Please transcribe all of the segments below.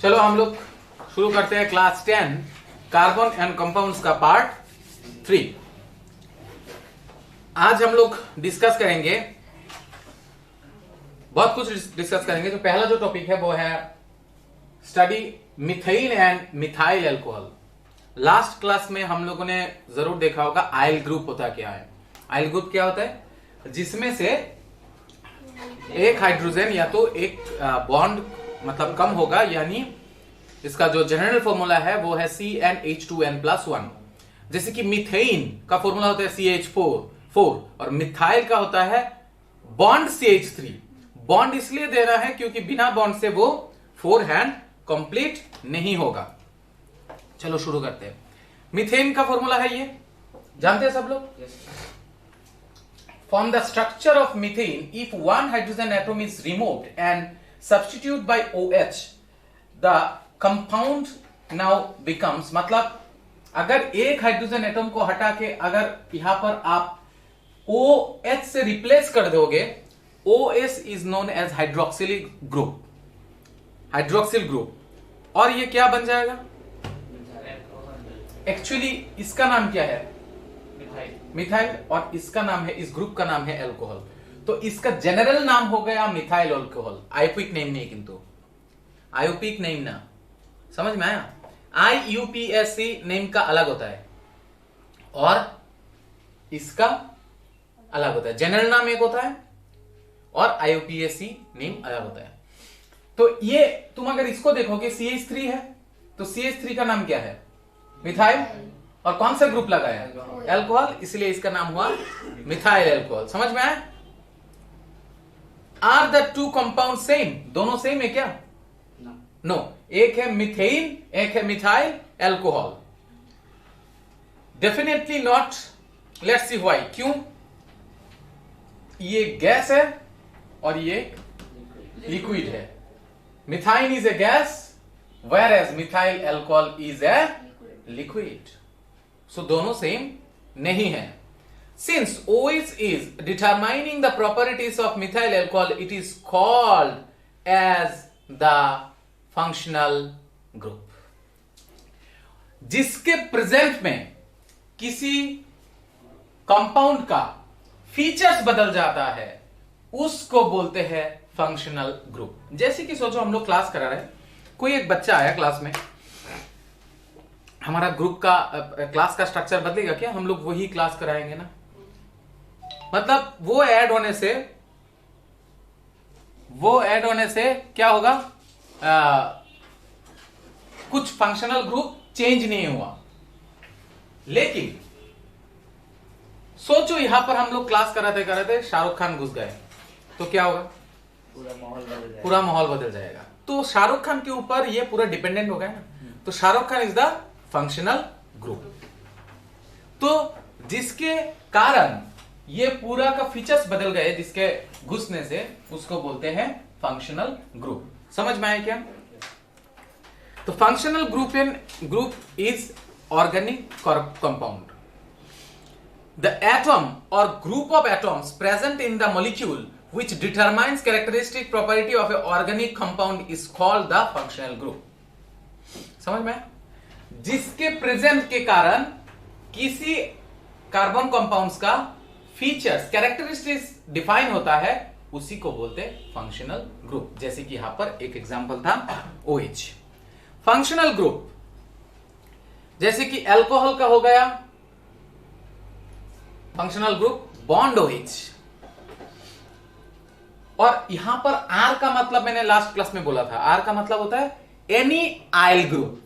चलो हम लोग शुरू करते हैं क्लास 10 कार्बन एंड कंपाउंड्स का पार्ट 3। आज हम लोग डिस्कस करेंगे, बहुत कुछ डिस्कस करेंगे। तो पहला जो टॉपिक है वो है study methyl and methyl alcohol. Last class में हम लोगों ने जरूर देखा होगा आइल ग्रुप होता क्या है। आइल ग्रुप क्या होता है? जिसमें से एक हाइड्रोजन या तो एक बॉन्ड मतलब कम होगा, यानी इसका जो जनरल फॉर्मूला है वो है CnH2n+1। जैसे कि मीथेन का फॉर्मूला होता है CH4 और मिथाइल का होता है बॉन्ड CH3। बॉन्ड इसलिए देना है क्योंकि बिना बॉन्ड से वो 4 हैंड कंप्लीट नहीं होगा। चलो शुरू करते हैं। मीथेन का फॉर्मूला है ये, जानते हैं सब लोग? From the structure of methane, if one hydrogen atom is removed and substituted by OH, the compound now becomes, मतलब अगर एक हाइड्रोजन एटम को हटा के अगर यहां पर आप OH से रिप्लेस कर दोगे, OH is known as hydroxyl group, hydroxyl group. और ये क्या बन जाएगा? एक्चुअली इसका नाम क्या है? मिथाइल। और इसका नाम है, इस ग्रुप का नाम है अल्कोहल। तो इसका जनरल नाम हो गया मिथाइल अल्कोहल। आयोपिक नेम नहीं, किंतु आयोपिक नेम ना, समझ में आया? IUPAC नेम का अलग होता है और इसका अलग होता है। जनरल नाम एक होता है और IUPAC नेम अलग होता है। तो ये तुम अगर इसको देखोगे CH3 है, तो CH3 का नाम क्या है? मिथाइल। और कौन सा ग्रुप लगा है? अल्कोहल, इसलिए इसका नाम हुआ मिथाइल अल्कोहल। समझ में आया? Are the two compound same? दोनों सेम है क्या? नो। एक है मिथेन, एक है methyl alcohol. Definitely not. Let's see why. क्यों? ये गैस है और ये लिक्विड है। Methane is a gas whereas methyl alcohol is a liquid. So दोनों सेम नहीं है। Since OH is determining the properties of methyl alcohol, it is called as the functional group. जिसके प्रेजेंट में किसी कंपाउंड का features बदल जाता है उसको बोलते हैं फंक्शनल ग्रुप। जैसे कि सोचो हम लोग क्लास करा रहे हैं, कोई एक बच्चा आया क्लास में, हमारा ग्रुप का क्लास का स्ट्रक्चर बदलेगा क्या? हम लोग वही क्लास कराएंगे ना। मतलब वो ऐड होने से क्या होगा? कुछ फंक्शनल ग्रुप चेंज नहीं हुआ। लेकिन सोचो यहां पर हम लोग क्लास कराते शाहरुख खान घुस गए, तो क्या होगा? पूरा माहौल बदल जाएगा। तो शाहरुख खान के ऊपर ये पूरा डिपेंडेंट हो गया ना। तो Shahrukh Khan is the functional group. तो जिसके कारण ये पूरा का फीचर्स बदल गए जिसके घुसने से, उसको बोलते हैं फंक्शनल ग्रुप। समझ में आया क्या? तो functional group is organic compound. The atom or group of atoms present in the molecule which determines characteristic property of an organic compound is called the functional group। समझ में? जिसके प्रेजेंट के कारण किसी कार्बन कंपाउंड्स का features characteristics define होता है, उसी को बोलते हैं फंक्शनल ग्रुप। जैसे कि यहां पर एक एग्जांपल था OH। फंक्शनल ग्रुप जैसे कि अल्कोहल का हो गया फंक्शनल ग्रुप बॉन्ड OH। और यहां पर R का मतलब मैंने लास्ट क्लास में बोला था, R का मतलब होता है एनी आइल ग्रुप।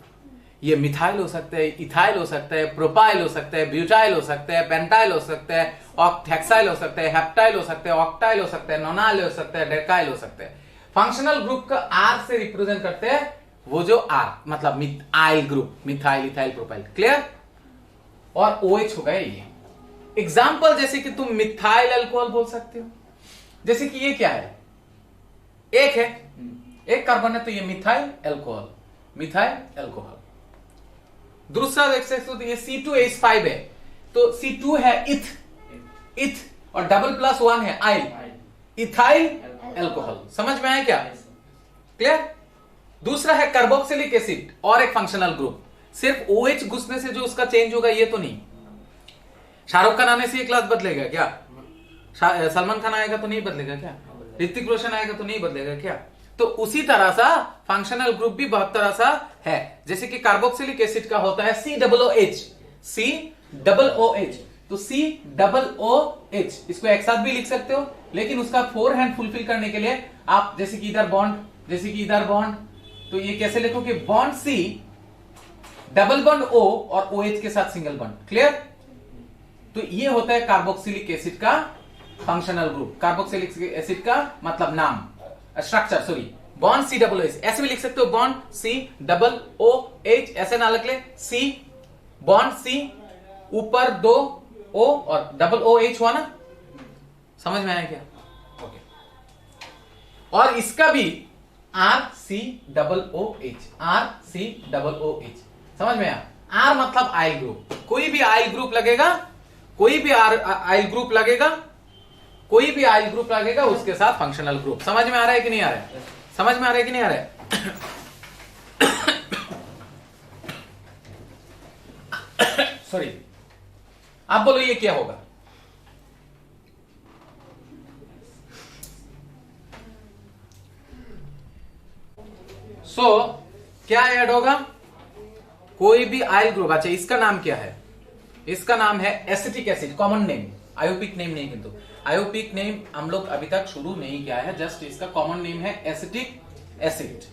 ये मिथाइल हो सकता है, इथाइल हो सकता है, प्रोपाइल हो सकता है, ब्यूटाइल हो सकता है, पेंटाइल हो सकता है, ऑक्टेक्साइल हो सकता है, हेप्टाइल हो सकता है, ऑक्टाइल हो सकता है, नोनाइल हो सकता है, डेकाइल हो सकता है। फंक्शनल ग्रुप का R से रिप्रेजेंट करते हैं वो जो R मतलब आइल group, methyl, ethyl, propyl. Clear? और OH हो गया ये। एग्जाम्पल जैसे कि तुम मिथाइल अल्कोहल बोल सकते हो। जैसे कि ये क्या है? एक है, एक कार्बन है, तो ये मिथाइल अल्कोहल, मिथाइल अल्कोहल। दूसरा देख सकते हो तो ये C2H5 है, तो C2 है इथ और +1 है आइल, इथाइल अल्कोहल। समझ में आया क्या? क्लियर? दूसरा है कार्बोक्सिलिक एसिड और एक फंक्शनल ग्रुप। सिर्फ OH घुसने से जो उसका चेंज होगा ये तो नहीं। शाहरुख खान आने से ये क्लास बदलेगा क्या? सलमान खान आएगा तो नहीं बदलेगा क्या? ऋतिक रोशन आएगा तो नहीं बदलेगा क्या? तो उसी तरह सा फंक्शनल ग्रुप भी बहुत तरह सा है। जैसे कि कार्बोक्सिलिक एसिड का होता है COOH, COOH। तो COOH इसको एक साथ भी लिख सकते हो, लेकिन उसका फोर हैंड फुलफिल करने के लिए आप जैसे कि इधर बॉन्ड, जैसे कि इधर बॉन्ड, तो ये कैसे लिखोगे? Bond C, double bond O और OH के साथ सिंगल बॉन्ड। क्लियर? तो ये होता है कार्बोक्सिलिक एसिड का फंक्शनल ग्रुप। कार्बोक्सिलिक एसिड का मतलब नाम, स्ट्रक्चर, सॉरी, बॉन्ड COOH। ऐसे भी लिख सकते हो बॉन्ड COOH, ऐसे ना लिख ले, C बॉन्ड C ऊपर 2 O और डबल OH हुआ ना? समझ में आया क्या? ओके। और इसका भी RCOOH, RCOOH समझ में आया? R मतलब आइल ग्रुप। कोई भी आइल ग्रुप लगेगा, कोई भी आइल ग्रुप लगेगा, कोई भी आइल ग्रुप लगेगा उसके साथ फंक्शनल ग्रुप। समझ में आ रहा है कि नहीं आ रहा है? समझ में आ रहा है कि नहीं आ रहा है? सॉरी, आप बोलो ये क्या होगा? क्या ऐड होगा? कोई भी आइल ग्रुप। अच्छा, इसका नाम क्या है? इसका नाम है acetic acid, common name, IUPAC name नहीं, किंतु आयोपिक नेम हम लोग अभी तक शुरू नहीं किया है, जस्ट इसका कॉमन नेम है एसिटिक एसिड।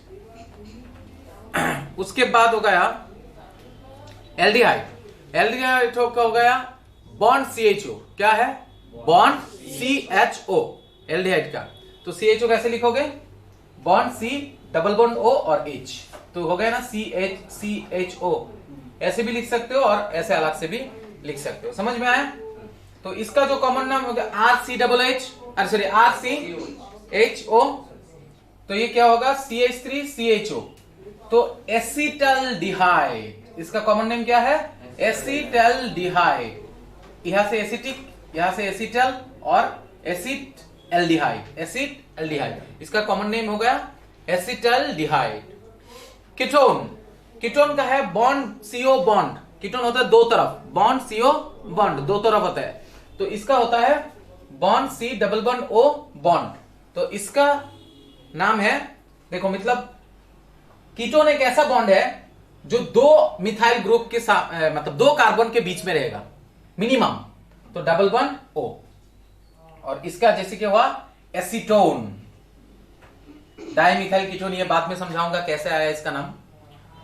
उसके बाद हो गया एल्डिहाइड। एल्डिहाइड हो गया बॉन्ड CHO। क्या है? बॉन्ड CHO एल्डिहाइड का। तो CHO कैसे लिखोगे? Bond C double bond O और H, तो हो गया ना CHO। ऐसे भी लिख सकते हो और ऐसे अलग से भी लिख सकते हो। समझ में आया? तो इसका जो कॉमन नाम हो गया RCOH, सॉरी RCHO, तो ये क्या होगा? CH3CHO। तो एसिटल्डिहाइड, इसका कॉमन नेम क्या है? एसिटल्डिहाइड। यहां से एसिटिक, यहां से एसिटल और एसिटल्डिहाइड, एसिटल्डिहाइड। इसका कॉमन नेम हो गया एसिटल्डिहाइड। कीटोन, कीटोन का है बॉन्ड CO बॉन्ड। कीटोन होता है दो तरफ, बॉन्ड CO बॉन्ड दो तरफ होता है। तो इसका होता है bond C double bond O bond. तो इसका नाम है, देखो मतलब कीटोन एक ऐसा बॉन्ड है जो दो मिथाइल ग्रुप के साथ, मतलब दो कार्बन के बीच में रहेगा मिनिमम, तो डबल बॉन्ड O। और इसका जैसे कि हुआ एसीटोन, डाइमिथाइल कीटोन, ये बाद में समझाऊंगा कैसे आया इसका नाम।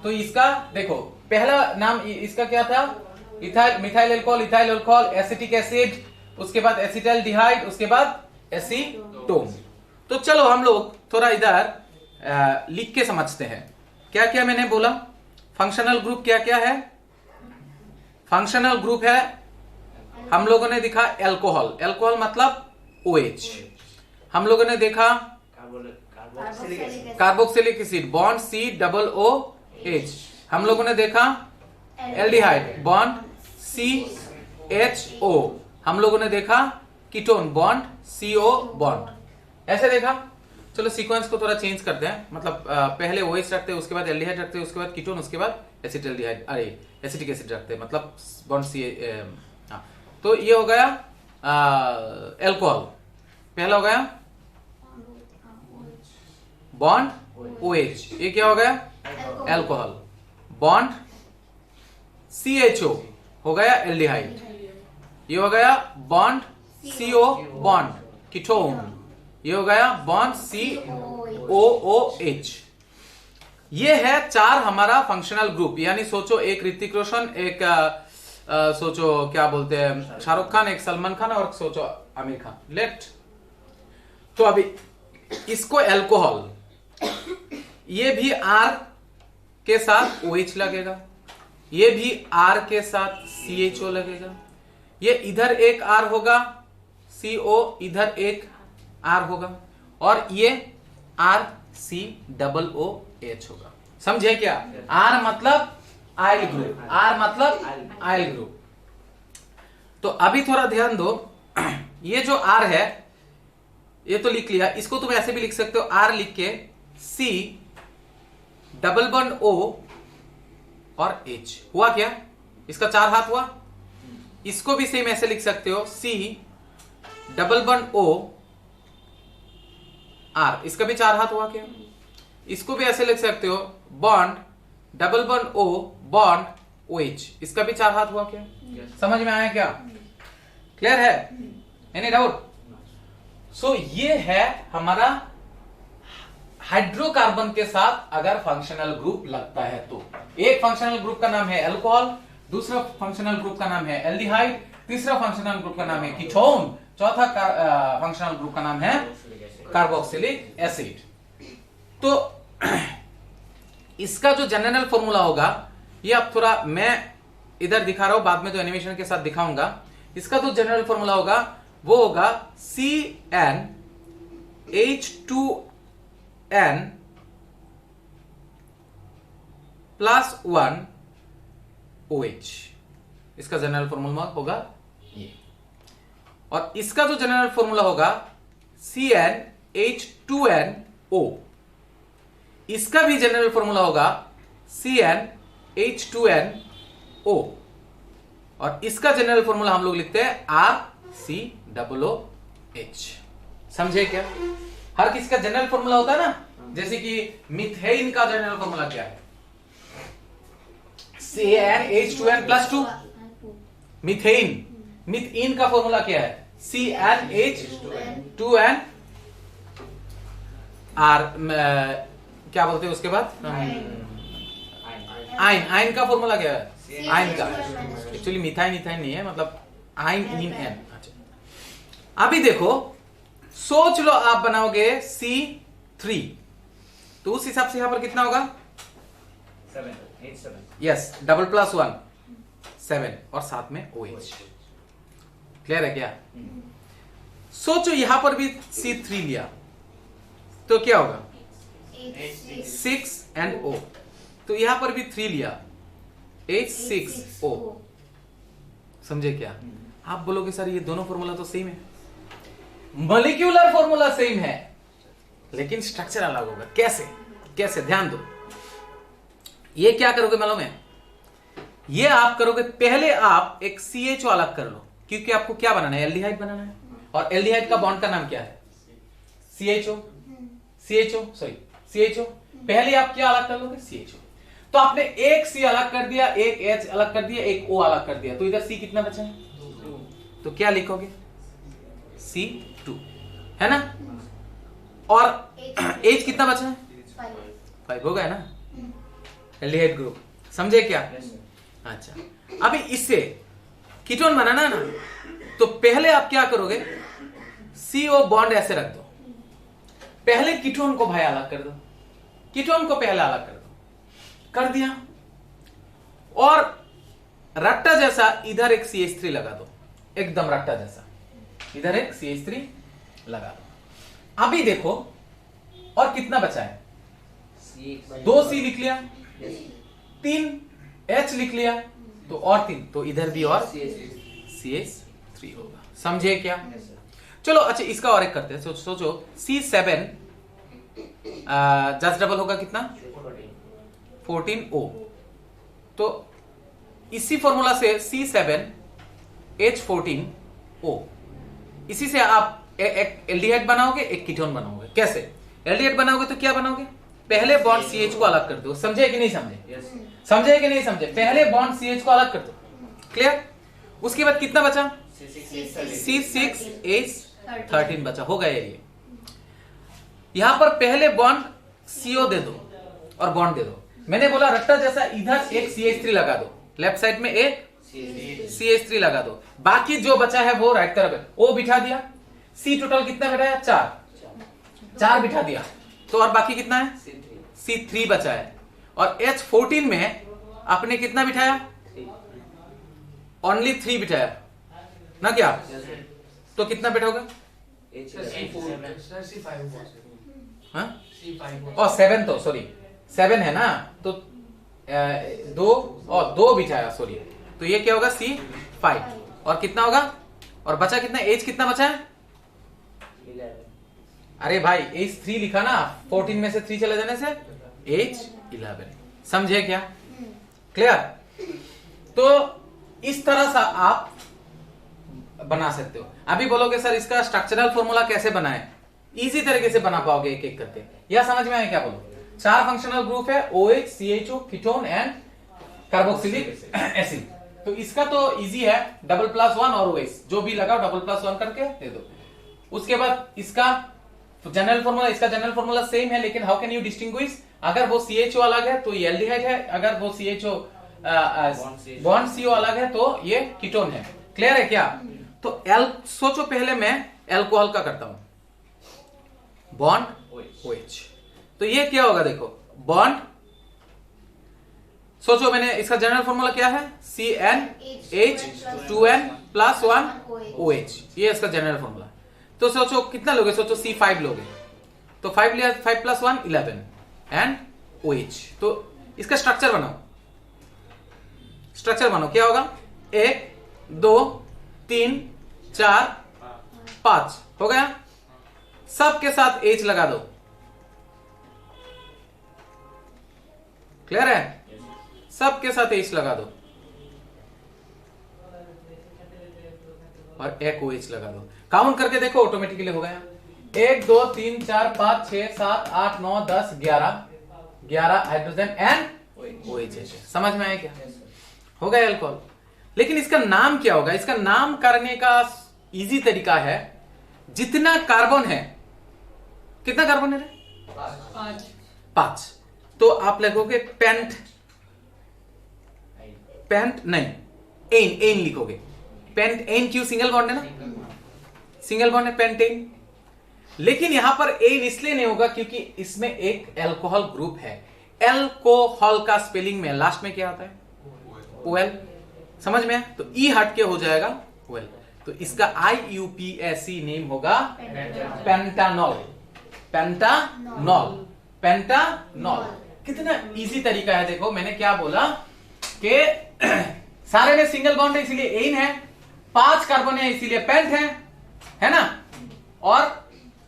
तो इसका देखो पहला नाम इसका क्या था? Ethyl, methyl alcohol, ethyl alcohol, acetic acid, उसके बाद एसिटल्डिहाइड, उसके बाद एसीटोन। तो चलो हम लोग थोड़ा इधर लिख के समझते हैं क्या क्या मैंने बोला। फंक्शनल ग्रुप क्या क्या है? फंक्शनल ग्रुप है, हम लोगों ने देखा एल्कोहल, एल्कोहल मतलब OH। हम लोगों ने देखा carboxylic acid, bond C double OH। हम लोगों ने देखा एल्डिहाइड, बॉन्ड CHO। हम लोगों ने देखा कीटोन, बॉन्ड CO बॉन्ड। ऐसे देखा। चलो सीक्वेंस को थोड़ा चेंज करते हैं, मतलब पहले OH रखते हैं, उसके बाद एल्डिहाइड रखते हैं, उसके बाद कीटोन, उसके बाद एसिटल्डिहाइड, अरे एसिटिक एसिड रखते हैं, मतलब बॉन्ड C। हाँ, तो ये हो गया एल्कोहल। पहला हो गया बॉन्ड OH, ये क्या हो गया? एल्कोहल। बॉन्ड CHO हो गया एल्डिहाइड। ये हो गया बॉन्ड CO बॉन्ड कीटोन। ये हो गया बॉन्ड COOH। ये है 4 हमारा फंक्शनल ग्रुप। यानी सोचो एक ऋतिक रोशन, एक सोचो क्या बोलते हैं शाहरुख खान, एक सलमान खान और सोचो आमिर खान। लेट, तो अभी इसको एल्कोहल, ये भी R के साथ OH लगेगा, ये भी R के साथ CHO लगेगा, ये इधर एक R होगा CO, इधर एक R होगा, और ये RCOOH होगा। समझे क्या? R मतलब आइल ग्रुप, R मतलब आइल ग्रुप। तो अभी थोड़ा ध्यान दो, ये जो R है ये तो लिख लिया, इसको तुम ऐसे भी लिख सकते हो, R लिख के C डबल बॉन्ड O और H हुआ क्या? इसका 4 हाथ हुआ। इसको भी सेम ऐसे लिख सकते हो, C double bond O R, इसका भी 4 हाथ हुआ क्या? इसको भी ऐसे लिख सकते हो, bond double bond O bond OH, इसका भी 4 हाथ हुआ क्या? समझ में आया क्या? क्लियर है? Any doubt? सो ये है हमारा हाइड्रोकार्बन के साथ अगर फंक्शनल ग्रुप लगता है तो। एक फंक्शनल ग्रुप का नाम है अल्कोहल, दूसरा फंक्शनल ग्रुप का नाम है एल्डिहाइड, तीसरा फंक्शनल ग्रुप का नाम है कीटोन, चौथा फंक्शनल ग्रुप का नाम है कार्बोक्सिलिक एसिड। तो इसका जो जनरल फॉर्मूला होगा, ये अब थोड़ा मैं इधर दिखा रहा हूं, बाद में जो एनिमेशन के साथ दिखाऊंगा, इसका जो जनरल फॉर्मूला होगा वो होगा CnH2n +1 OH, इसका जनरल फॉर्मूला होगा ये। और इसका जो जनरल फॉर्मूला होगा CnH2nO, इसका भी जनरल फॉर्मूला होगा CnH2nO, और इसका जनरल फॉर्मूला हम लोग लिखते हैं RCOOH। समझे क्या? हर किसी का जनरल फॉर्मूला होता है ना, जैसे कि मीथेन का जनरल फॉर्मूला क्या है? CnH2n +2। मीथेन, मीथेन का फॉर्मूला क्या है? CnH2n R, क्या बोलते हैं उसके बाद? आइन, आइन का फॉर्मूला क्या है? आइन का एक्चुअली मिथाइन इथाइन नहीं है, मतलब आइन इन एन। अच्छा, अभी देखो, सोच लो आप बनाओगे C3, तो उस हिसाब से यहां पर कितना होगा? 7, यस, डबल +1 7 और साथ में OH। क्लियर है क्या? सोचो यहां पर भी C3 लिया तो क्या होगा? 6 and O, तो यहां पर भी 3 लिया, H6O। समझे क्या? आप बोलोगे सर ये दोनों फॉर्मूला तो सेम है, मॉलिक्यूलर फॉर्मूला सेम है, लेकिन स्ट्रक्चर अलग होगा। कैसे? कैसे? ध्यान दो। ये क्या करोगे मालूम है? ये आप करोगे, पहले आप एक CHO अलग कर लो, क्योंकि आपको क्या बनाना है? एल्डिहाइड बनाना है, और एल्डिहाइड का बॉन्ड का नाम क्या है? CHO। पहले आप क्या अलग कर लोगे? CHO। तो आपने एक C अलग कर दिया, एक H अलग कर दिया, एक O अलग कर दिया, तो इधर C कितना बचा है? तो क्या लिखोगे? C2, है ना? और H कितना बचा है? 5 हो गया ना? Aldehyde group. समझे क्या? अच्छा, अभी इससे कीटोन बनाना है ना, तो पहले आप क्या करोगे? CO बॉन्ड ऐसे रख दो, पहले कीटोन को भाई अलग कर दो, कीटोन को पहले अलग कर दो, कर दिया, और रट्टा जैसा इधर एक CH3 लगा दो, एकदम रट्टा जैसा इधर एक CH3 लगा दो। अभी देखो और कितना बचा है? 2 C लिख लिया, 3 H लिख लिया, तो और 3, तो इधर भी और CH3 होगा। समझे क्या? चलो अच्छा, इसका और एक करते हैं। सोचो C7 जस्ट डबल होगा कितना? 14O। तो इसी फॉर्मूला से C7H14O, इसी से आप एक एल्डिहाइड बनाओगे, एक कीटोन बनाओगे। कैसे? एल्डिहाइड बनाओगे तो क्या बनाओगे? पहले बॉन्ड CH को अलग कर दो। समझे कि नहीं समझे? समझे कि नहीं समझे? पहले बॉन्ड CH को अलग कर दो। क्लियर? उसके बाद कितना बचा? C6H13 बचा। हो गया ये। यहां पर पहले बॉन्ड CO दे दो और बॉन्ड दे दो। मैंने बोला रट्टा जैसा इधर एक CH3 लगा दो, लेफ्ट साइड में एक CH3 लगा दो, बाकी जो बचा है वो राइट तरफ है। O बिठा दिया, C टोटल कितना बैठा? 4 बिठा दिया, तो और बाकी कितना है? C3 बचा है। और H14 में आपने कितना बिठाया? ओनली 3 बिठाया ना क्या? तो कितना बैठा होगा? और 7, तो सॉरी 7 है ना, तो 2 बिठाया, सॉरी, तो ये क्या होगा? C5। और कितना होगा? और बचा कितना? H कितना बचा है? 11। अरे भाई H3 लिखा ना, 14 में से 3 चले जाने से H11। समझे क्या? क्लियर? तो इस तरह से आप बना सकते हो। अभी बोलोगे सर इसका स्ट्रक्चरल फॉर्मूला कैसे बनाए? इजी तरीके से बना पाओगे एक एक करके। यह समझ में आया क्या? बोलो। 4 फंक्शनल ग्रुप है, OH, CHO, ketone and carboxylic acid. तो इसका तो इजी है, $+1 और OH जो भी लगाओ $+1 करके दे दो। उसके बाद इसका जनरल फॉर्मूला, इसका जनरल फॉर्मूला सेम है, लेकिन हाउ कैन यू डिस्टिंग्विश? अगर वो CHO अलग है तो ये एल्डिहाइड है, अगर वो CHO बॉन्ड CO अलग है तो ये कीटोन है। क्लियर है क्या? तो सोचो पहले मैं एल्कोहल का करता हूं, बॉन्ड OH। तो ये क्या होगा? देखो बॉन्ड, सोचो मैंने इसका जनरल फॉर्मूला क्या है? CnH2n+1 OH, ये इसका जनरल फॉर्मूला। तो सोचो कितना लोगे? सोचो C5 लोगे, तो 5 लिया, 5+1 11 एंड OH। तो इसका स्ट्रक्चर बनाओ, स्ट्रक्चर बनाओ। क्या होगा? 1 2 3 4 5 हो गया। सबके साथ H लगा दो। क्लियर है? सबके साथ H लगा दो और एक OH लगा दो। काउंट करके देखो, ऑटोमेटिकली हो गया। 1 2 3 4 5 6 7 8 9 10 11 हाइड्रोजन एंड OH। समझ में आया क्या? हो गया अल्कोहल। लेकिन इसका नाम क्या होगा? इसका नाम करने का इजी तरीका है, जितना कार्बन है, कितना कार्बन है? 5। तो आप लिखोगे पेंट नहीं, एन लिखोगे। पेंट एन, क्यों? सिंगल बॉन्ड है ना, सिंगल बॉन्ड है, पेंटेन। लेकिन यहां पर एन इसलिए नहीं होगा क्योंकि इसमें एक अल्कोहल ग्रुप है। अल्कोहल का स्पेलिंग में लास्ट में क्या आता है? OL। समझ में? तो E हट के हो जाएगा OL। तो इसका IUPAC नेम होगा पेंटानॉल। पेंटानॉल। कितना इजी तरीका है। देखो मैंने क्या बोला कि सारे में सिंगल बॉन्ड है इसीलिए एन है, 5 कार्बन है इसीलिए पेंट है ना, और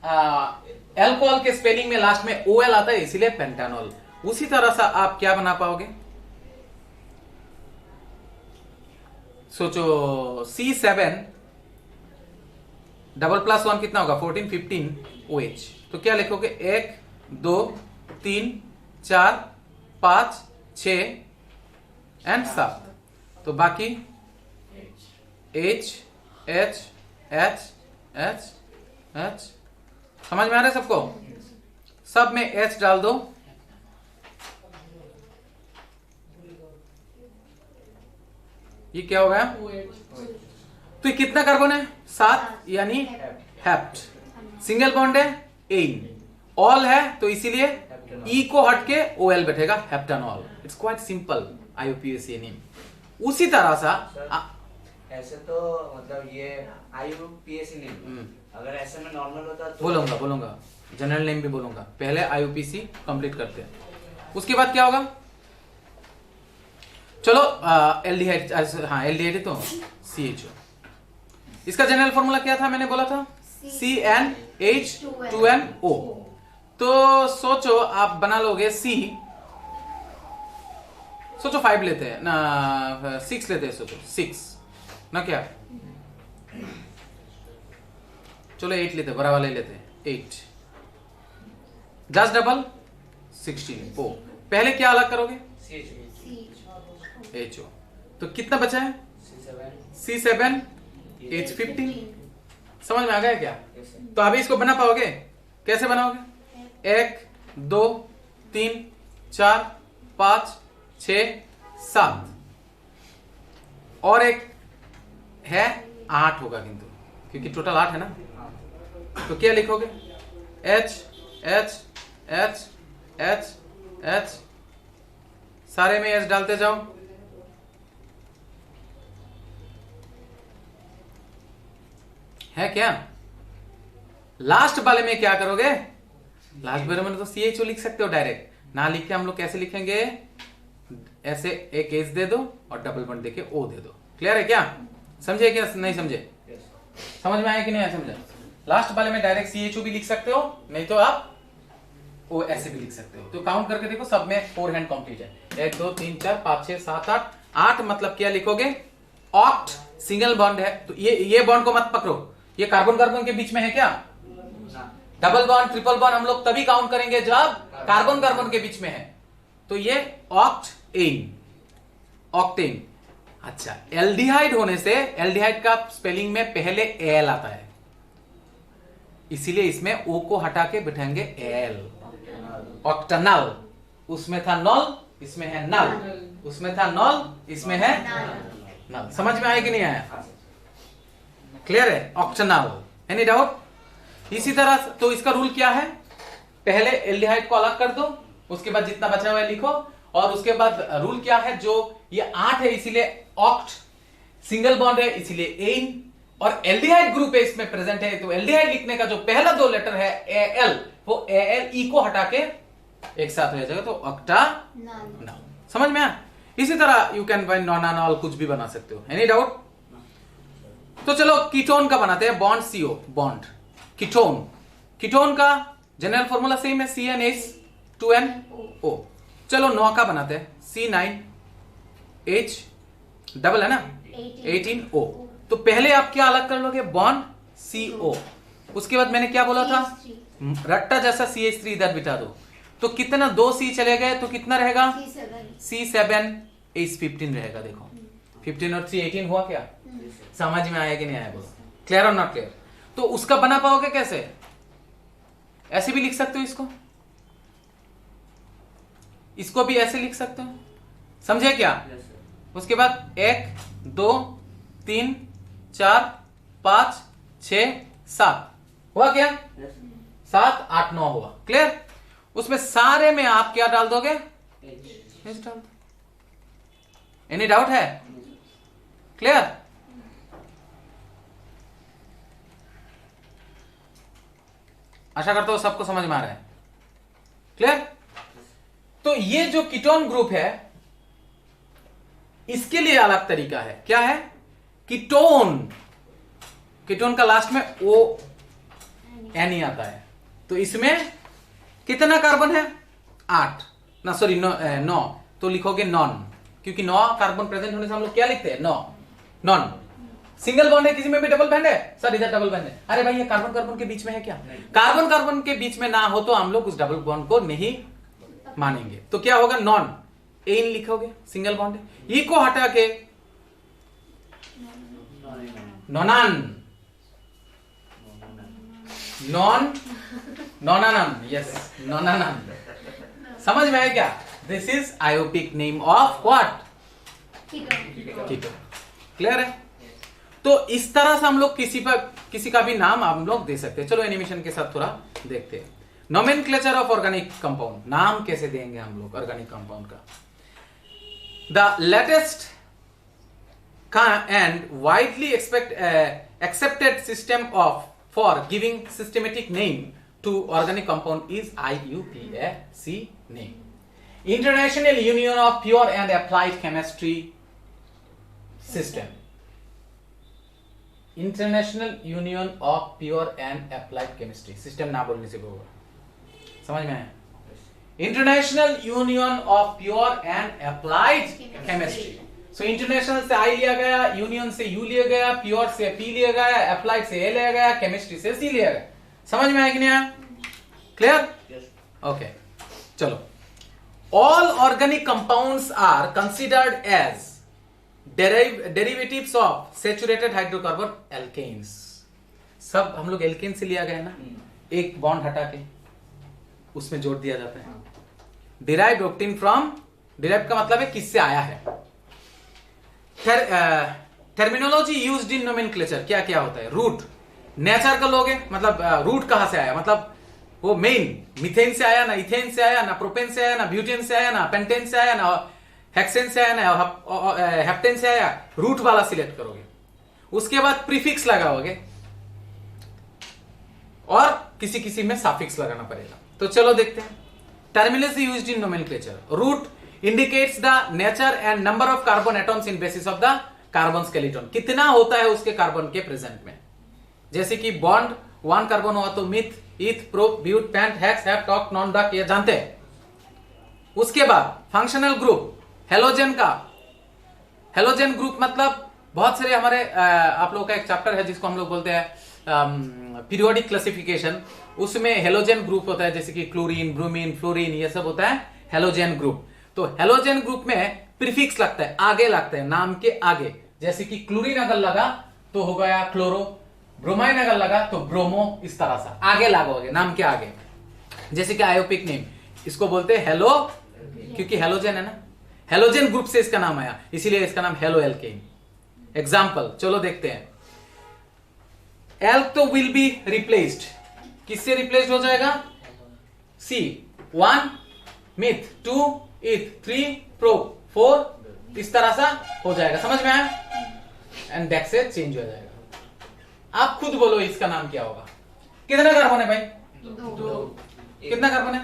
अल्कोहल के स्पेलिंग में लास्ट में OL आता है इसीलिए पेंटानॉल। उसी तरह से आप क्या बना पाओगे? सोचो C7 $+1 कितना होगा? 14 15 OH। तो क्या लिखोगे? 1 2 3 4 5 6 एंड 7। तो बाकी H H H H H। समझ में आ रहा है सबको? सब में H डाल दो। ये क्या हो गया? तो ये कितना कार्बन है? 7, यानी हेप्ट। सिंगल बॉन्ड है, एन। ऑल है तो इसीलिए E को हट के OL बैठेगा, heptanol. It's quite simple, IUPAC name. उसी तरह सा ऐसे तो मतलब ये IUPAC नेम, अगर ऐसे में नॉर्मल होता तो बोलूंगा जनरल नेम भी बोलूंगा। पहले IUPAC कंप्लीट करते हैं, उसके बाद क्या होगा? चलो एल्डिहाइड, हाँ एल्डिहाइड तो CHO। इसका जनरल फॉर्मूला क्या था? मैंने बोला था CnH2nO। तो सोचो आप बना लोगे C, सोचो 5 लेते हैं ना, 6 लेते हैं, सोचो 6 ना, क्या? चलो 8 लेते हैं, बड़ा वाले लेते हैं 8। 10 डबल 16। ओ पहले क्या अलग करोगे? HO। तो कितना बचा है? C7 H15। समझ में आ गया क्या? तो अभी इसको बना पाओगे? कैसे बनाओगे? 1 2 3 4 5 6 7 और एक है 8 होगा, किंतु क्योंकि टोटल 8 है ना। तो क्या लिखोगे? H H H H H, सारे में H डालते जाओ। है क्या? लास्ट वाले में क्या करोगे? लास्ट वाले में तो CHO लिख सकते हो डायरेक्ट, ना लिख के हम लोग कैसे लिखेंगे? ऐसे एक H दे दो और डबल बॉन्ड देके O दे दो। क्लियर है क्या? समझे क्या? नहीं समझे? समझ में आया कि नहीं आया? समझा? लास्ट वाले में डायरेक्ट CHO भी लिख सकते हो, नहीं तो आप वो ऐसे भी लिख सकते हो। तो काउंट करके देखो, सब में 4 हैंड कंप्लीट है। 1 2 3 4 5 6 7 8 8 मतलब क्या लिखोगे? ऑक्ट सिंगल बॉन्ड है, तो ये बॉन्ड को मत पकड़ो, ये कार्बन कार्बन के बीच में है क्या? डबल बॉन्ड ट्रिपल बॉन्ड हम लोग तभी काउंट करेंगे जब कार्बन कार्बन के बीच में है, तो ये ऑक्टेन, ऑक्टेन। अच्छा, एल्डिहाइड होने से, एल्डिहाइड का स्पेलिंग में पहले एल आता है, इसीलिए इसमें ओ को हटा के बैठाएंगे एल, ऑक्टेनल। उसमें था नॉल, इसमें है नल, उसमें था नॉल, इसमें है नल। समझ में आया कि नहीं आया? क्लियर है? ऑक्टेनल। Any doubt? इसी तरह तो इसका रूल क्या है? पहले एल्डिहाइड को अलग कर दो, उसके बाद जितना बचा हुआ है लिखो, और उसके बाद रूल क्या है? जो ये 8 है इसीलिए ऑक्ट, सिंगल बॉन्ड है इसीलिए एन, और एल्डिहाइड ग्रुप है इसमें प्रेजेंट है, तो एल्डिहाइड लिखने का जो पहला 2 लेटर है एल, वो एल ई को हटा के एक साथ हो जाएगा, तो ऑक्टानॉल। समझ में आया? इसी तरह यू कैन फाइंड नॉनानॉल, कुछ भी बना सकते हो। Any doubt? तो चलो कीटोन का बनाते हैं, bond CO, bond ketone. Ketone का जनरल फॉर्मूला सेम है, CnH2nO। चलो 9 का बनाते हैं, C9H डबल है ना, 18O। तो पहले आप क्या अलग कर लोगे? Bond CO। उसके बाद मैंने क्या बोला था? रट्टा जैसा CH3 इधर बिठा दो, तो कितना 2 C चले गए, तो कितना रहेगा? C7H15 रहेगा। देखो 15 और 3 18 हुआ क्या? समझ में आया कि नहीं आया? बोलो, क्लियर और नॉट क्लियर? तो उसका बना पाओगे कैसे? ऐसे भी लिख सकते हो इसको, इसको भी ऐसे लिख सकते हो, समझे क्या? उसके बाद 1 2 3 4 5 6 7 हुआ क्या? 7 8 9 हुआ। क्लियर? उसमें सारे में आप क्या डाल दोगे? एच डाल दो। एनी डाउट है? क्लियर? आशा करता हूं सबको समझ में आ रहा है। क्लियर? तो ये जो कीटोन ग्रुप है, इसके लिए अलग तरीका है। क्या है? कीटोन, कीटोन का लास्ट में ओ एन ही आता है, तो इसमें कितना कार्बन है? 8 ना, सॉरी 9, तो लिखोगे नॉन, क्योंकि 9 कार्बन प्रेजेंट होने से हम लोग क्या लिखते हैं? नॉन। सिंगल बॉन्ड है, किसी में भी डबल बॉन्ड है? सर इधर डबल बॉन्ड है। अरे भाई ये कार्बन कार्बन के बीच में है क्या? कार्बन कार्बन के बीच में ना हो तो हम लोग उस डबल बॉन्ड को नहीं मानेंगे, तो क्या होगा? नॉन, एन लिखोगे, सिंगल बॉन्ड है। ई को हटा के नॉनान, नॉन नॉनानम, यस नॉनानम। समझ में आया क्या? This is IUPAC name of what? Ketone. Clear है? तो इस तरह से हम लोग किसी का भी नाम हम लोग दे सकते हैं। चलो एनिमेशन के साथ थोड़ा देखते हैं। नोमेनक्लेचर ऑफ ऑर्गेनिक कंपाउंड, नाम कैसे देंगे हम लोग ऑर्गेनिक कंपाउंड का? The latest and widely accepted system for giving systematic name to organic compound is IUPAC name. International Union of Pure and Applied Chemistry System. International Union of Pure and Applied Chemistry System ना बोलने से होगा, समझ में आया? International Union of Pure and Applied Chemistry. So international से आई लिया गया, यूनियन से यू लिया गया, प्योर से पी लिया गया, अप्लाइड से ए लिया गया, केमिस्ट्री से सी लिया गया। समझ में आया कि नहीं आया? क्लियर? ओके, चलो। All organic compounds are considered as derivatives of saturated hydrocarbon alkanes. सब हम लोग एल्केन से लिया गया ना, एक बॉन्ड हटा के उसमें जोड़ दिया जाता है। डिराइव्ड ऑब्टेन फ्रॉम, डिराइव्ड का मतलब है किससे आया है। टर्मिनोलॉजी यूज्ड इन नोमेनक्लेचर क्या क्या होता है? रूट, नेचर का लोगे मतलब रूट कहां से आया, मतलब वो मेन मीथेन से आया ना, इथेन से आया ना, प्रोपेन से आया ना, ब्यूटेन से आया ना, पेंटेन से आया ना, हेक्सेन से आया ना, हेप्टेन से आया, रूट वाला सिलेक्ट करोगे। उसके बाद प्रीफिक्स लगाओगे और किसी किसी में सफिक्स लगाना पड़ेगा। तो चलो देखते हैं। Terminology used in nomenclature, root indicates the nature and number of carbon atoms in basis of the carbon skeleton, कितना होता है उसके कार्बन के प्रेजेंट में। जैसे कि बॉन्ड 1 कार्बन हुआ तो meth eth, prop, but, pent, hex, hep, टॉक, नॉन, डॉक, ये जानते हैं। उसके बाद फंक्शनल ग्रुप हेलोजन का, हेलोजन ग्रुप मतलब बहुत सारे हमारे आप लोगों का एक चैप्टर है जिसको हम लोग बोलते हैं पीरियोडिक क्लासिफिकेशन, उसमें हेलोजन ग्रुप होता है, जैसे कि क्लोरीन, ब्रोमीन, फ्लोरीन, ये सब होता है हेलोजन ग्रुप। तो हेलोजन ग्रुप में प्रीफिक्स लगता है, आगे लगता है, नाम के आगे, जैसे कि क्लोरीन अगर लगा तो हो गया क्लोरो, ब्रोमाइन अगर लगा तो ब्रोमो, इस तरह से आगे लगोगे नाम के आगे। जैसे कि आयोपिक नेम, इसको बोलते हैं हेलो, क्योंकि हेलोजन है ना, हेलोजन ग्रुप से इसका नाम आया, इसीलिए इसका नाम हेलो एल्केन। एग्जाम्पल चलो देखते हैं। एल्क तो विल बी रिप्लेस्ड, किससे रिप्लेस्ड हो जाएगा? सी 1 मिथ, 2 इथ, 3 प्रो, 4 इस तरह सा हो जाएगा, समझ में आया? एंड बैक से चेंज हो जाएगा। आप खुद बोलो इसका नाम क्या होगा? कितना कार्बन है भाई? 2। कितना कार्बन है?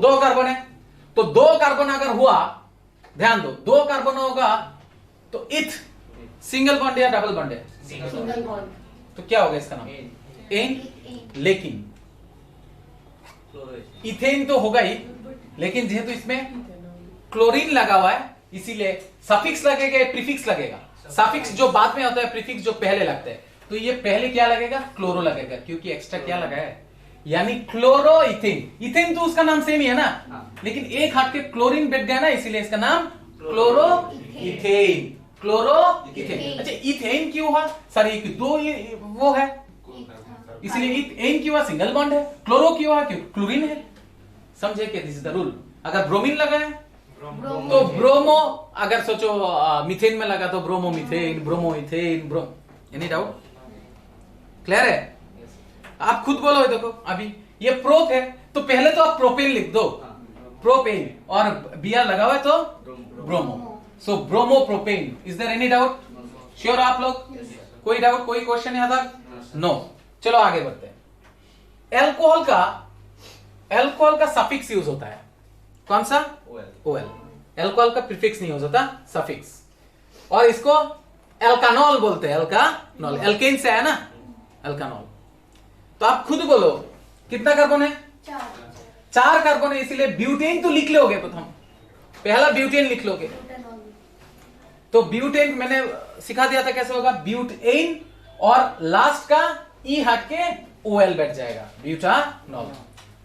2 कार्बन है। तो 2 कार्बन अगर हुआ, ध्यान दो, 2 कार्बन होगा तो इथ सिंगल बॉन्ड या डबल बॉन्ड है? Single bond. तो क्या होगा इसका नाम? एन। लेकिन इथेन तो होगा ही, लेकिन जेहेतु इसमें क्लोरीन लगा हुआ है इसीलिए सफिक्स लगेगा या प्रीफिक्स लगेगा? सफिक्स जो बाद में होता है, प्रीफिक्स जो पहले लगता है। तो ये पहले क्या लगेगा? क्लोरो लगेगा, क्योंकि एक्स्ट्रा क्या लगा है, यानी क्लोरो इथेन। इथेन तो उसका नाम सेम ही है ना, लेकिन एक हट के क्लोरीन बैठ गया ना, इसीलिए इसका नाम क्लोरो इथेन। Chloro ethane. अच्छा इथेन क्यों हुआ? सर एक 2 वो है, इसलिए इथेन क्यों हुआ? सिंगल बॉन्ड है। क्लोरो क्यों हुआ? क्यों क्लोरीन है। समझे कि दिस इज द रूल। अगर ब्रोमीन लगा है तो ब्रोमो, अगर सोचो मीथेन में लगा तो bromo methane, bromo ethane, any doubt? Clear है? आप खुद बोलो, देखो अभी ये प्रोप है तो पहले तो आप प्रोपेन लिख दो, प्रोपेन, और बीआर लगा हुआ है तो bromo, so bromo propane. Is there any doubt? Sure आप लोग? कोई डाउट, कोई क्वेश्चन यहां तक? नो। चलो आगे बढ़ते हैं। एल्कोहल का सफिक्स यूज होता है, कौन सा? ओएल। एल्कोहल का प्रीफिक्स नहीं यूज होता, सफिक्स। और इसको एल्कानॉल बोलते हैं, एल्कानॉल, एल्केन से है ना, एल्कानॉल। तो आप खुद बोलो कितना कार्बन है? 4 कार्बन है, इसीलिए ब्यूटेन तो लिख लोगे प्रथम, पहला ब्यूटेन लिख लोगे। तो ब्यूटेन मैंने सिखा दिया था कैसे होगा, ब्यूटेन, और लास्ट का ई हट के ओएल बैठ जाएगा, ब्यूटानॉल।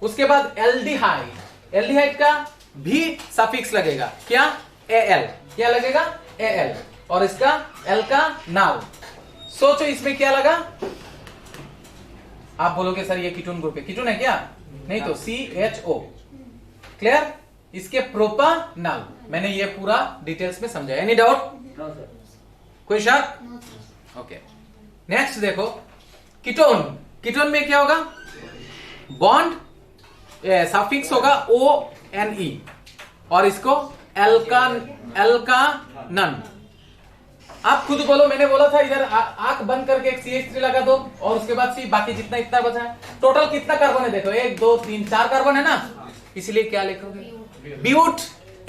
उसके बाद एल्डिहाइड, एल्डिहाइड का भी सफिक्स लगेगा, क्या? एल। क्या लगेगा? एल। और इसका एल का नाउ। सोचो इसमें क्या लगा? आप बोलोगे सर ये कीटोन ग्रुप है, कीटोन है क्या? नहीं तो CHO। क्लियर? इसके प्रोपानॉल, मैंने ये पूरा डिटेल्स में समझाया। Any doubt? कोई शक? ओके। नेक्स्ट देखो कीटोन। कीटोन में क्या होगा? बॉन्ड सफिक्स होगा ONE, और इसको एल्कानन। आप खुद बोलो, मैंने बोला था इधर आंख बंद करके एक CH3 लगा दो, और उसके बाद C, बाकी जितना इतना बचा है। टोटल कितना कार्बन है देखो, 1 2 3 4 कार्बन है ना, इसलिए क्या लिखोगे? ब्यूट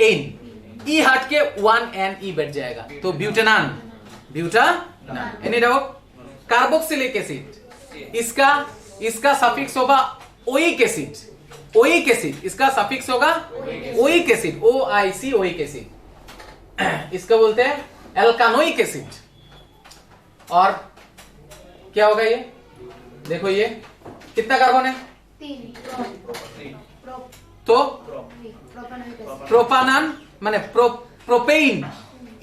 एन। ई हट के 1NE बैठ जाएगा, तो butanone, butanone. Any doubt? Carboxylic acid, इसका सफिक्स होगा ओइक एसिड, ओइक एसिड, इसका सफिक्स होगा oic acid, OIC, oic acid. इसका बोलते हैं एल्कानोइक एसिड। और क्या होगा ये? देखो ये कितना कार्बन है? 3। तो प्रोपानॉन माने प्रोपेन,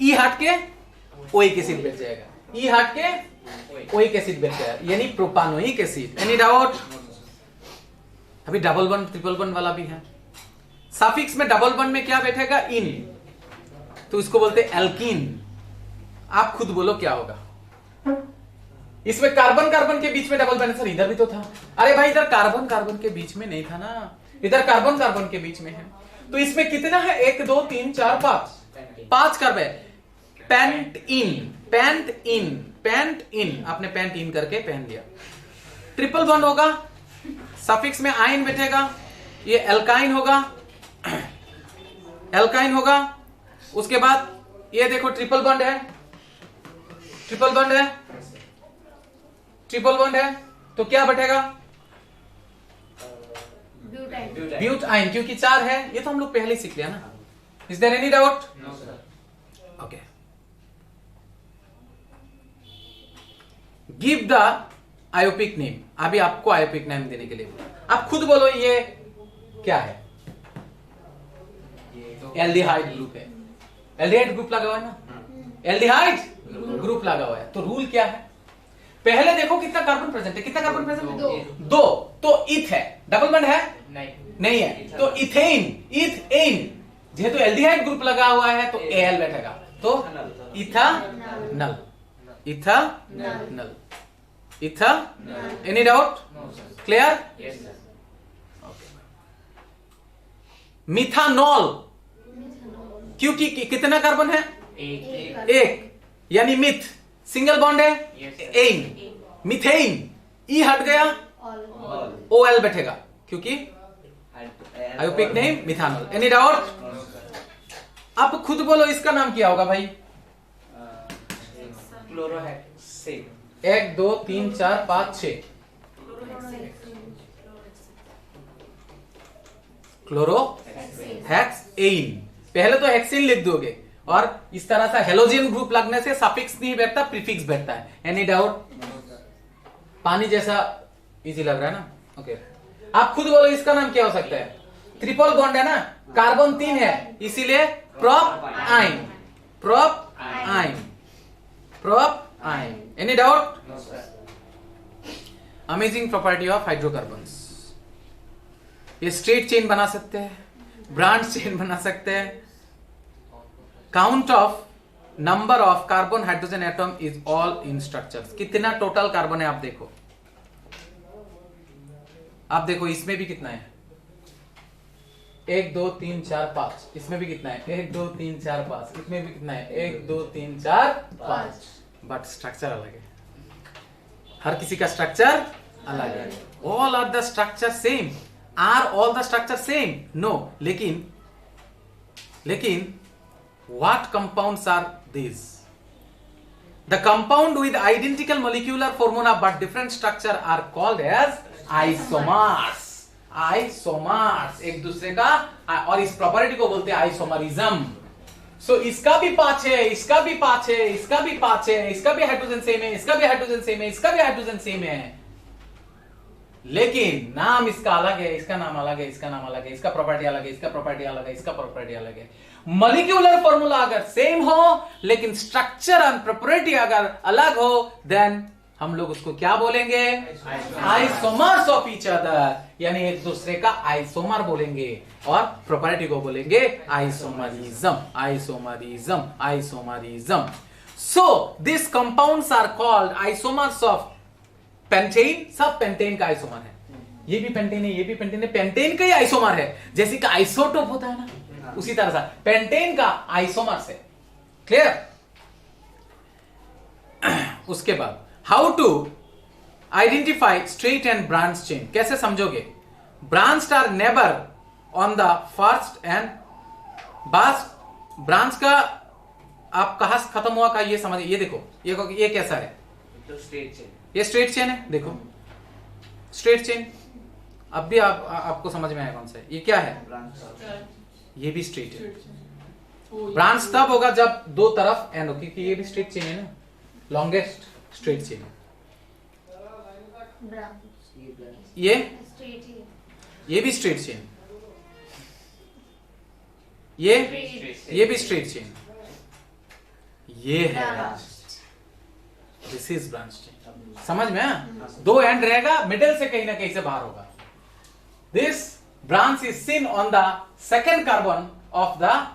ई हट के ओइक एसिड बैठ जाएगा, ई हट के ओइक एसिड बैठ जाएगा, यानी प्रोपानोइक एसिड। Any doubt? अभी डबल बॉन्ड ट्रिपल बॉन्ड वाला भी है। सफिक्स में डबल बॉन्ड में क्या बैठेगा? इन, तो इसको बोलते हैं एल्कीन। आप खुद बोलो क्या होगा? इसमें कार्बन कार्बन के बीच में डबल बॉन्ड, सर इधर भी तो था। अरे भाई इधर कार्बन कार्बन के बीच में नहीं था ना, इधर कार्बन कार्बन के बीच में है। तो इसमें कितना है? 1 2 3 4 5 carbon. Pentene, pentene, pentene, आपने पेंट इन करके पहन लिया। ट्रिपल बॉन्ड होगा, सफिक्स में आइन बैठेगा, ये एल्काइन होगा, एल्काइन होगा। उसके बाद ये देखो ट्रिपल बॉन्ड है, ट्रिपल बॉन्ड है, ट्रिपल बॉन्ड है, तो क्या बैठेगा? ब्यूटाइन ब्यूटाइन, क्योंकि 4 है, ये तो हम लोग पहले ही सीख लिया ना. Is there any doubt? No sir. Okay. Give the IUPAC name. अभी आपको आयोपिक नेम देने के लिए बोला. आप खुद बोलो ये क्या है? ये तो एल्डिहाइड ग्रुप है. एल्डिहाइड ग्रुप लगा हुआ है ना, एल्डिहाइड ग्रुप लगा हुआ है. तो रूल क्या है? पहले देखो कितना कार्बन प्रेजेंट है. कितना कार्बन प्रेजेंट है? 2. तो इथ है. डबल बॉन्ड है? नहीं है. तो इथेन, इथेन जेहेतु एल्डिहाइड ग्रुप लगा हुआ है तो एल बैठेगा. तो इथानल, इथानल, इथा. Any doubt? Clear? Yes sir. Methanol, क्योंकि कितना कार्बन है? एक, यानी मिथ सिंगल बॉन्ड है. Yes, sir. एन, मिथेन, ई हट गया, ओ एल बैठेगा क्योंकि आयोपिक नेम मिथानॉल. Any doubt? आप खुद बोलो इसका नाम क्या होगा भाई? क्लोरोहेक्सेन. 1 2 3 4 5 6 क्लोरो हेक्सेन. पहले तो हेक्सेन लिख दोगे और इस तरह से हेलोजन ग्रुप लगने से सफिक्स नहीं बैठता, प्रीफिक्स बैठता है. Any doubt? पानी जैसा इजी लग रहा है ना? ओके. आप खुद बोलो इसका नाम क्या हो सकता है? ट्रिपल बॉन्ड है ना, कार्बन 3 है, इसीलिए प्रोप आइन, propyne, propyne. Any doubt? No sir. Amazing property of hydrocarbons. ये स्ट्रेट चेन बना सकते हैं, ब्रांच चेन बना सकते हैं. Count of number of carbon hydrogen atom is all in structures. कितना टोटल कार्बन है आप देखो. आप देखो इसमें भी कितना है? 1 2 3 4 5. इसमें भी कितना है? 1 2 3 4 5. इसमें भी कितना है? 1 2 3 4 5. बट स्ट्रक्चर अलग है. हर किसी का स्ट्रक्चर अलग है. All are the structure same. Are all the structure same? No. लेकिन what compounds are these? The compound with identical molecular formula but different structure are called as isomers. Isomers एक दूसरे का, और इस प्रॉपर्टी को बोलते हैं आइसोमरिज्म. सो इसका भी 5 है, इसका भी 5 है, इसका भी 5 है, इसका भी हाइड्रोजन सेम है, इसका भी हाइड्रोजन सेम है, इसका भी हाइड्रोजन सेम है, लेकिन नाम इसका अलग है, इसका नाम अलग है, इसका नाम अलग है, इसका प्रॉपर्टी अलग है, इसका प्रॉपर्टी अलग है, इसका प्रॉपर्टी अलग है. मॉलिक्यूलर फॉर्मूला अगर सेम हो लेकिन स्ट्रक्चर एंड प्रॉपर्टी अगर अलग हो, देन हम लोग उसको क्या बोलेंगे? आइसोमर्स ऑफ ईच अदर, यानी एक दूसरे का आइसोमर बोलेंगे, और प्रॉपर्टी को बोलेंगे isomerism, isomerism, isomerism. So this compounds are called isomers of pentane. सब पेंटेन का आइसोमर है. ये भी पेंटेन है, ये भी पेंटेन है, पेंटेन का ही आइसोमर है. जैसे कि आइसोटोप होता है ना, उसी तरह से पेंटेन का आइसोमर से. क्लियर? उसके बाद how to identify straight and branch chain. कैसे समझोगे? Branch are never on the first end branch का आप कहां से खत्म हुआ का ये समझिए. ये देखो, ये कैसा है? तो स्ट्रेट चेन. ये स्ट्रेट चेन है. देखो स्ट्रेट चेन. अब भी आपको समझ में आया कौन सा है? ये क्या है? ब्रांच. ये भी स्ट्रेट है. ब्रांच तब होगा जब दो तरफ एंड हो, क्योंकि ये भी स्ट्रेट चेन है ना, लॉन्गेस्ट स्ट्रेट चेन है. ये भी स्ट्रेट चेन, ये भी स्ट्रेट चेन. ये है दिस इज ब्रांच चेन. समझ में? दो एंड रहेगा, मिडिल से कहीं ना कहीं से बाहर होगा. This branch is seen on the second carbon of the.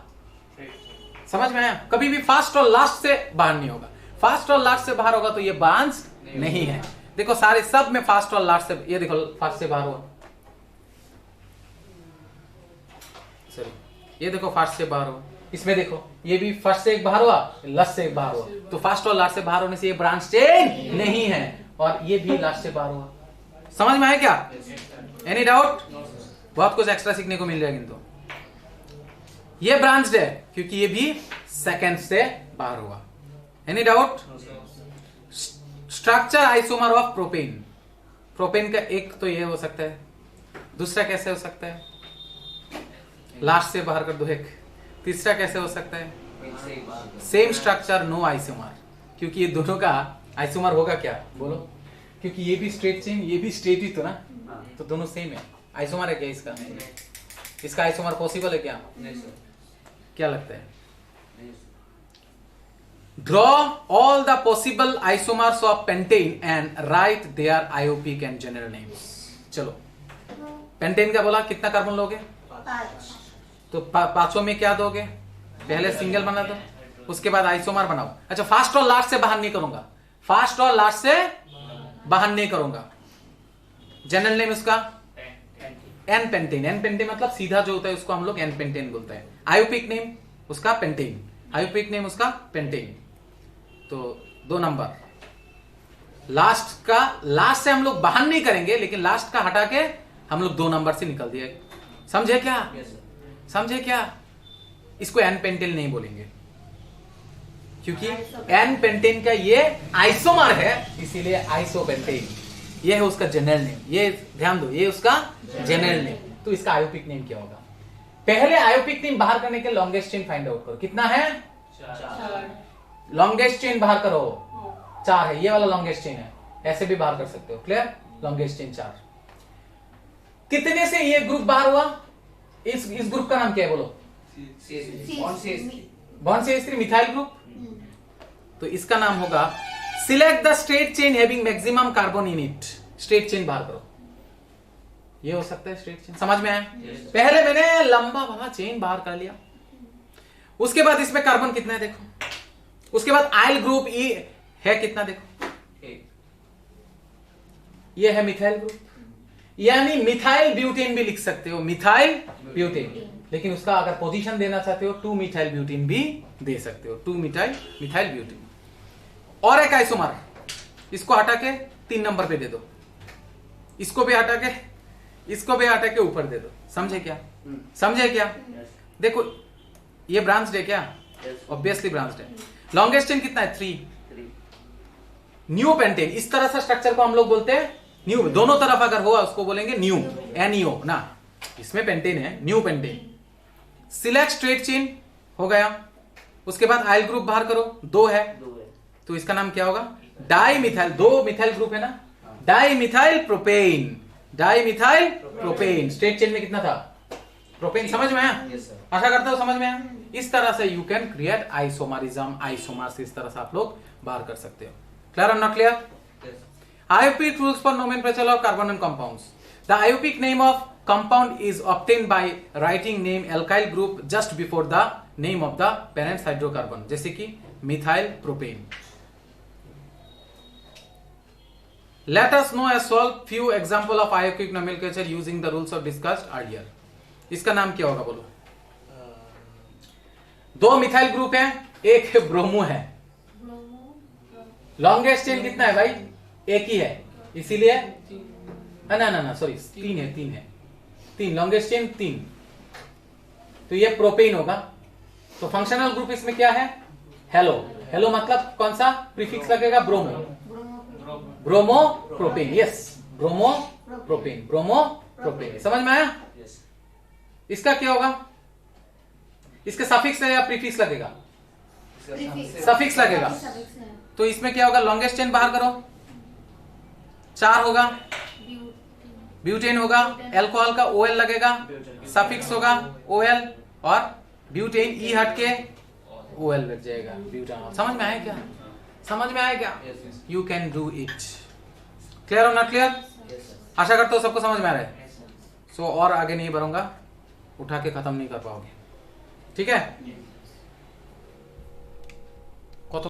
समझ में आया? कभी भी फर्स्ट और लास्ट से बाहर नहीं होगा. फर्स्ट और लास्ट से बाहर होगा तो ये ब्रांच नहीं है. देखो सारे सब में फर्स्ट और लास्ट से, ये देखो फर्स्ट से बाहर हुआ, सॉरी ये देखो फर्स्ट से बाहर हुआ. इसमें देखो ये भी फर्स्ट से एक बाहर हुआ, लास्ट से एक बाहर हुआ. तो फर्स्ट और लास्ट से बाहर होने से ये ब्रांच चेन नहीं है, और ये भी लास्ट से बाहर हुआ. समझ में आया क्या? Any doubt? बहुत कुछ एक्स्ट्रा सीखने को मिल जाएगा. किंतु ये ब्रांच्ड है क्योंकि ये भी सेकंड से बाहर हुआ. Any doubt? Structure isomer of propane. Propane का एक तो ये हो सकता है, दूसरा कैसे हो सकता है? लास्ट से बाहर कर दो एक। तीसरा कैसे हो सकता है? सेम स्ट्रक्चर नो आइसोमर, क्योंकि ये दोनों का आइसोमर होगा क्या बोलो? क्योंकि ये भी स्ट्रेट चेन, ये भी स्ट्रेट ही तो ना, तो दोनों सेम है। आइसोमर है क्या इसका? इसका आइसोमर पॉसिबल है क्या? क्या लगता है? Draw all the possible isomers of pentane and write their IUPAC and general names. चलो, पेंटेन का बोला कितना कार्बन लोगे? 5। तो पांचों में क्या दोगे? पहले सिंगल बना दो, उसके बाद आइसोमर बनाओ। अच्छा, फास्ट और लास्ट से बाहर नहीं करूंगा, फास्ट और लास्ट से बाहर नहीं करूंगा। जनरल नेम उसका एन पेंटेन। एन पेंटेन मतलब सीधा जो होता है उसको हम लोग एन पेंटेन बोलते हैं। आयोपिक नेम उसका पेंटेन, आयोपिक नेम उसका पेंटेन। तो 2 नंबर लास्ट का, लास्ट से हम लोग बाहर नहीं करेंगे, लेकिन लास्ट का हटा के हम लोग 2 नंबर से निकल दिए। समझे क्या? समझे क्या? इसको एन पेंटेन नहीं बोलेंगे, क्योंकि एन पेंटेन का ये आइसोमर है, इसीलिए आइसोपेंटेन। ये है उसका जनरल नेम, ये ध्यान दो, ये उसका जनरल नेम। तो इसका आयोपिक नेम क्या होगा? पहले आयोपिक नेम बाहर करने के लॉन्गेस्ट चेन फाइंड आउट करो। कितना है? 4। लॉन्गेस्ट चेन बाहर करो, 4 है। ये वाला लॉन्गेस्ट चेन है, ऐसे भी बाहर कर सकते हो। क्लियर? Longest chain 4। कितने से ये ग्रुप बाहर हुआ? इस ग्रुप का नाम क्या है बोलो? Bond CH3 methyl group. तो इसका नाम होगा select the straight chain having maximum carbon in it. Straight chain बाहर करो, ये हो सकता है स्ट्रेट चेन। समझ में आया? पहले मैंने लंबा वाला चेन बाहर कर लिया, उसके बाद इसमें कार्बन कितना है देखो, उसके बाद आइल ग्रुप ई है कितना देखो, ये है मिथाइल ग्रुप, यानी मिथाइल ब्यूटेन भी लिख सकते हो, मिथाइल ब्यूटेन। लेकिन उसका अगर पोजीशन देना चाहते हो 2 मिथाइल ब्यूटेन भी दे सकते हो, 2 मिथाइल ब्यूटेन। और एक आइसोमर, इसको हटा के 3 नंबर पे दे दो, इसको भी हटा के, इसको भी हटा के ऊपर दे दो। समझे क्या? समझे क्या? देखो ये ब्रांच्ड है क्या? ऑब्वियसली ब्रांच्ड है। लॉन्गेस्ट चेन कितना है? 3। न्यू पेंटेन, इस तरह से स्ट्रक्चर को हम लोग बोलते हैं न्यू। दोनों तरफ अगर हुआ उसको बोलेंगे न्यू, NEO ना। इसमें पेंटेन है, new pentane. Select straight chain हो गया, उसके बाद आइल ग्रुप बाहर करो, 2 है, तो इसका नाम क्या होगा? Di methyl. 2 मिथाइल ग्रुप है ना, di methyl propane. Di methyl propane. Straight chain में कितना था? प्रोपेन। समझ में आया? आशा करता हूं समझ में आया। इस तरह से you can create isomerism, isomer से इस तरह से आप लोग बाहर कर सकते हो। क्लियर और not clear? IUPAC rules for nomenclature of carbon and compounds. The IUPAC name of compound is obtained by writing name alkyl group just before the name of the parent hydrocarbon, जैसे कि methyl propane. Let us know and solve few example of IUPAC nomenclature using the rules of discussed earlier. इसका नाम क्या होगा बोलो? 2 methyl group है, एक bromo है। लॉन्गेस्ट चेन कितना है भाई? एक ही है, इसीलिए ना सॉरी 3 है, 3 लॉन्गेस्ट चेन 3। तो ये प्रोपेन होगा। तो फंक्शनल ग्रुप इसमें क्या है? हेलो। हेलो मतलब कौन सा प्रीफिक्स लगेगा? Bromo. Bromo propane. Yes, bromo propane, bromo propane. समझ में आया? इसका क्या होगा? इसके सफिक्स है या प्रीफिक्स लगेगा? सफिक्स लगेगा। तो इसमें क्या होगा? लॉन्गेस्ट चेन बाहर करो, 4 होगा, ब्यूटेन होगा, एल्कोहल का OL लगेगा, सफिक्स होगा OL, और ब्यूटेन ई हट के OL लग जाएगा, ब्यूटानॉल। समझ में आया क्या? समझ में आया क्या? You can do it. Clear और नॉट क्लियर? आशा करता हूं सबको समझ में आ रहा है। सो और आगे नहीं बढ़ूंगा, उठा के खत्म नहीं कर पाओगे, ठीक है?